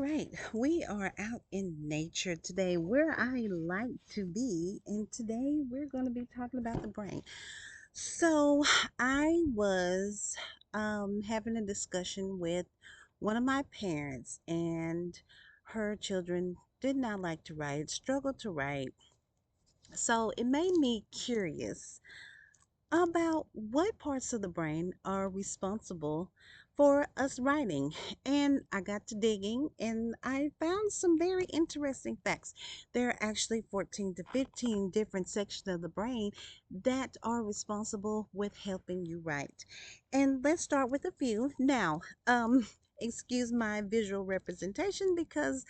right, we are out in nature today where I like to be, and today we're going to be talking about the brain. So, I was having a discussion with one of my parents, and her children did not like to write, struggled to write. So, it made me curious about what parts of the brain are responsible for us writing. And I got to digging and I found some very interesting facts. There are actually 14 to 15 different sections of the brain that are responsible with helping you write. And let's start with a few. Now, excuse my visual representation because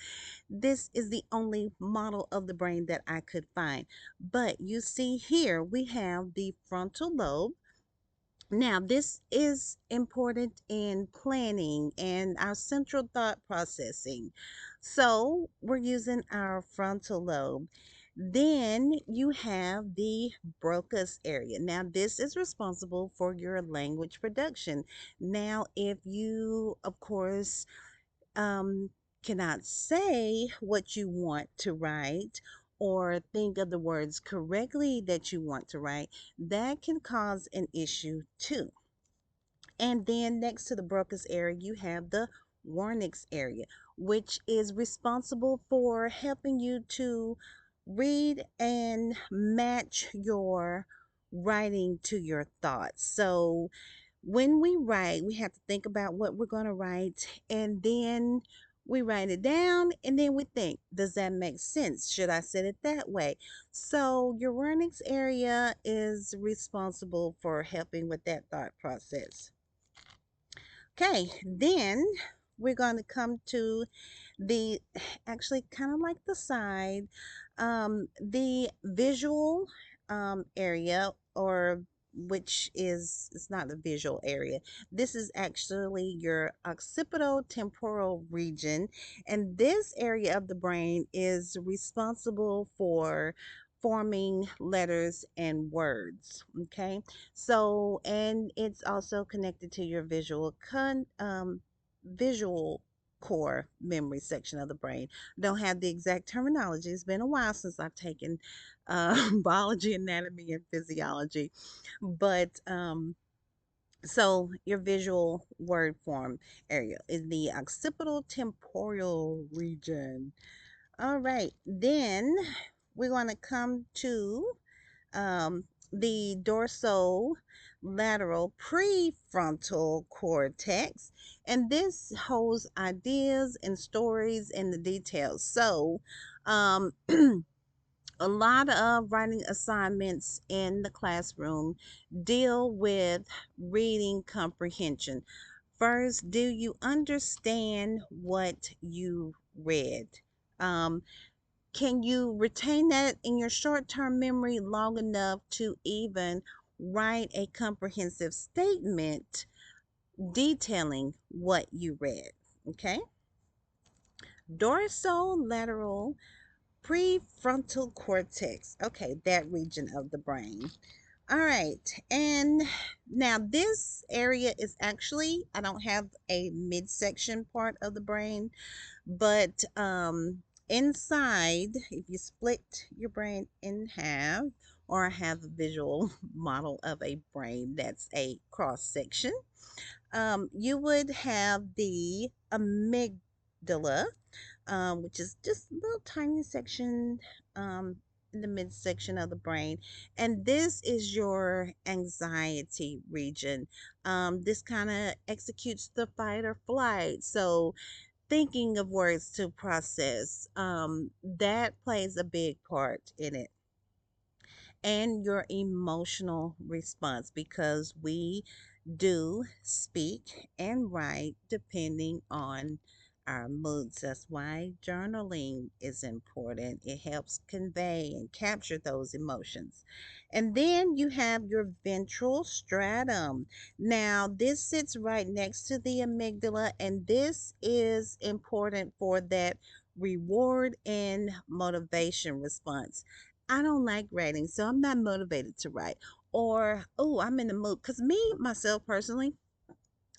this is the only model of the brain that I could find. But you see here, we have the frontal lobe. Now, this is important in planning and our central thought processing. So, we're using our frontal lobe. Then you have the Broca's area. Now, this is responsible for your language production. Now, if you, of course, um, cannot say what you want to write or think of the words correctly that you want to write, that can cause an issue too. And then next to the Broca's area, you have the Wernicke's area, which is responsible for helping you to read and match your writing to your thoughts. So when we write, we have to think about what we're going to write, and then we write it down, and then we think, does that make sense? Should I set it that way? So your Wernicke's area is responsible for helping with that thought process. Okay, then we're going to come to the actually kind of like the side, the visual area, or which is it's not the visual area. This is actually your occipital temporal region, and this area of the brain is responsible for forming letters and words. Okay, so, and it's also connected to your visual core memory section of the brain. Don't have the exact terminology. It's been a while since I've taken biology, anatomy, and physiology, but so your visual word form area is the occipital temporal region. All right, then we're going to come to um, the dorsolateral prefrontal cortex, and this holds ideas and stories and the details. So, a lot of writing assignments in the classroom deal with reading comprehension. First, do you understand what you read? Um, can you retain that in your short term memory long enough to even write a comprehensive statement detailing what you read? Okay. Dorsolateral prefrontal cortex. Okay, that region of the brain. All right. And now this area is actually, I don't have a midsection part of the brain, but inside, if you split your brain in half, or have a visual model of a brain that's a cross section, you would have the amygdala, which is just a little tiny section in the midsection of the brain. And this is your anxiety region. This kind of executes the fight or flight. So, thinking of words to process, that plays a big part in it. And your emotional response, because we do speak and write depending on our moods. That's why journaling is important. It helps convey and capture those emotions. And then you have your ventral stratum. Now, this sits right next to the amygdala, and this is important for that reward and motivation response. I don't like writing, so I'm not motivated to write. Or, oh, I'm in the mood. Because me, myself personally,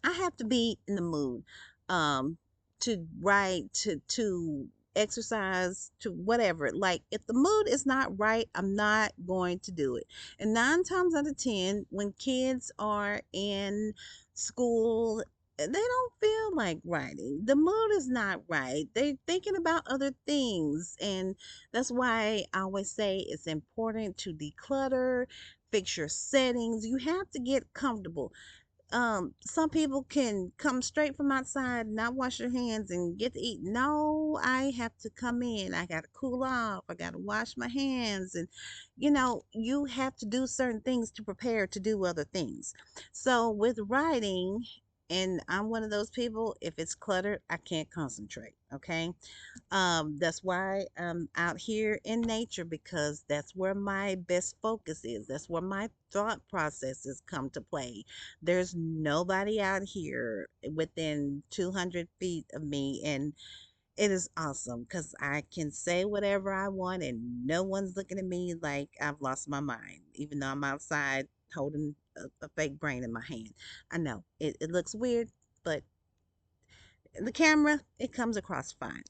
I have to be in the mood um, to write, to exercise, to whatever. Like if the mood is not right, I'm not going to do it. And 9 times out of 10, when kids are in school, they don't feel like writing. The mood is not right. They're thinking about other things. And that's why I always say it's important to declutter, fix your settings. You have to get comfortable. Some people can come straight from outside, not wash their hands and get to eat. No, I have to come in, I got to cool off, I got to wash my hands. And you have to do certain things to prepare to do other things. So with writing, and I'm one of those people, if it's cluttered, I can't concentrate. Okay. That's why I'm out here in nature, because that's where my best focus is. That's where my thought processes come to play. There's nobody out here within 200 feet of me, and it is awesome because I can say whatever I want and no one's looking at me like I've lost my mind, even though I'm outside holding a fake brain in my hand. I know it looks weird, but the camera, it comes across fine.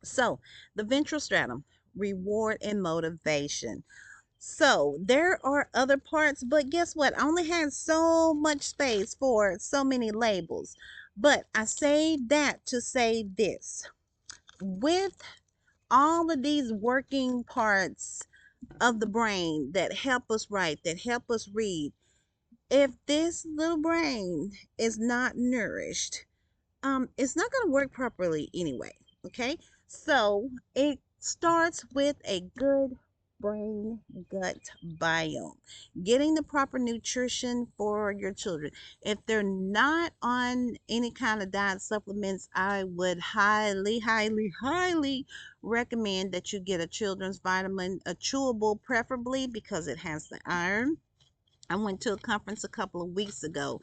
So, the ventral stratum, reward and motivation. So, there are other parts, but guess what? I only had so much space for so many labels. But I say that to say this. With all of these working parts of the brain that help us write, that help us read, if this little brain is not nourished, it's not going to work properly anyway. Okay, so it starts with a good brain gut biome, getting the proper nutrition for your children. If they're not on any kind of diet supplements, I would highly, highly, highly recommend that you get a children's vitamin, a chewable preferably, because it has the iron. I went to a conference a couple of weeks ago,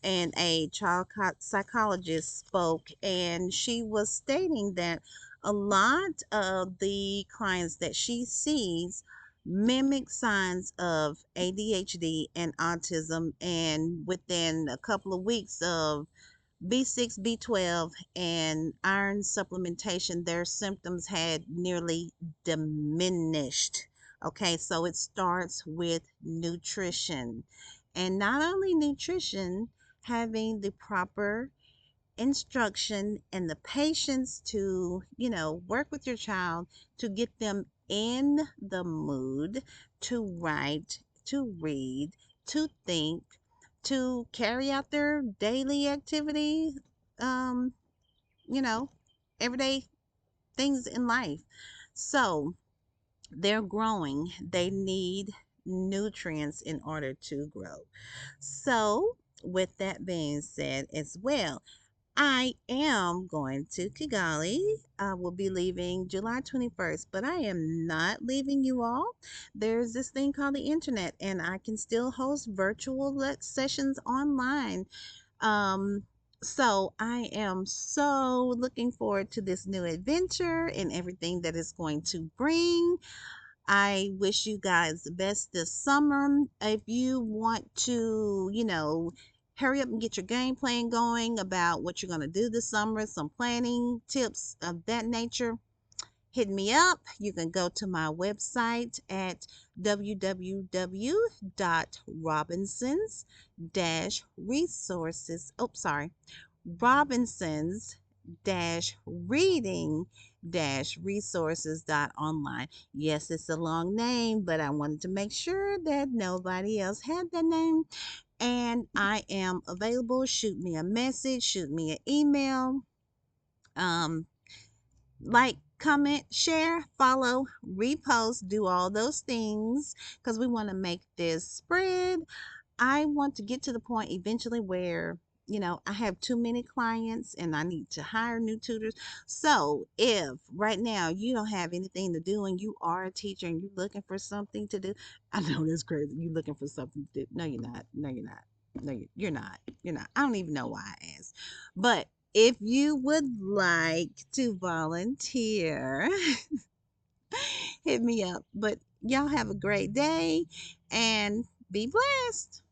and a child psychologist spoke, and she was stating that a lot of the clients that she sees mimic signs of ADHD and autism, and within a couple of weeks of B6, B12, and iron supplementation, their symptoms had nearly diminished. Okay, so it starts with nutrition. And not only nutrition, having the proper instruction and the patience to, work with your child to get them in the mood to write, to read, to think, to carry out their daily activity, um, you know, everyday things in life. So they're growing, they need nutrients in order to grow. So, with that being said, as well, I am going to Kigali. I will be leaving July 21st, but I am not leaving you all. There's this thing called the internet, and I can still host virtual sessions online. Um, so I am so looking forward to this new adventure and everything that it's going to bring. I wish you guys the best this summer. If you want to, hurry up and get your game plan going about what you're going to do this summer, some planning tips of that nature, hit me up. You can go to my website at www.robinsons-resources. Oh, sorry. Robinsons reading resources.online. Yes, it's a long name, but I wanted to make sure that nobody else had that name. And I am available. Shoot me a message, shoot me an email. Um, like, comment, share, follow, repost, do all those things because we want to make this spread. I want to get to the point eventually where, I have too many clients and I need to hire new tutors. So, if right now you don't have anything to do and you are a teacher and you're looking for something to do, I know that's crazy. You're looking for something to do. No, you're not. No, you're not. No, you're not. You're not. I don't even know why I asked. But if you would like to volunteer, hit me up. But y'all have a great day and be blessed.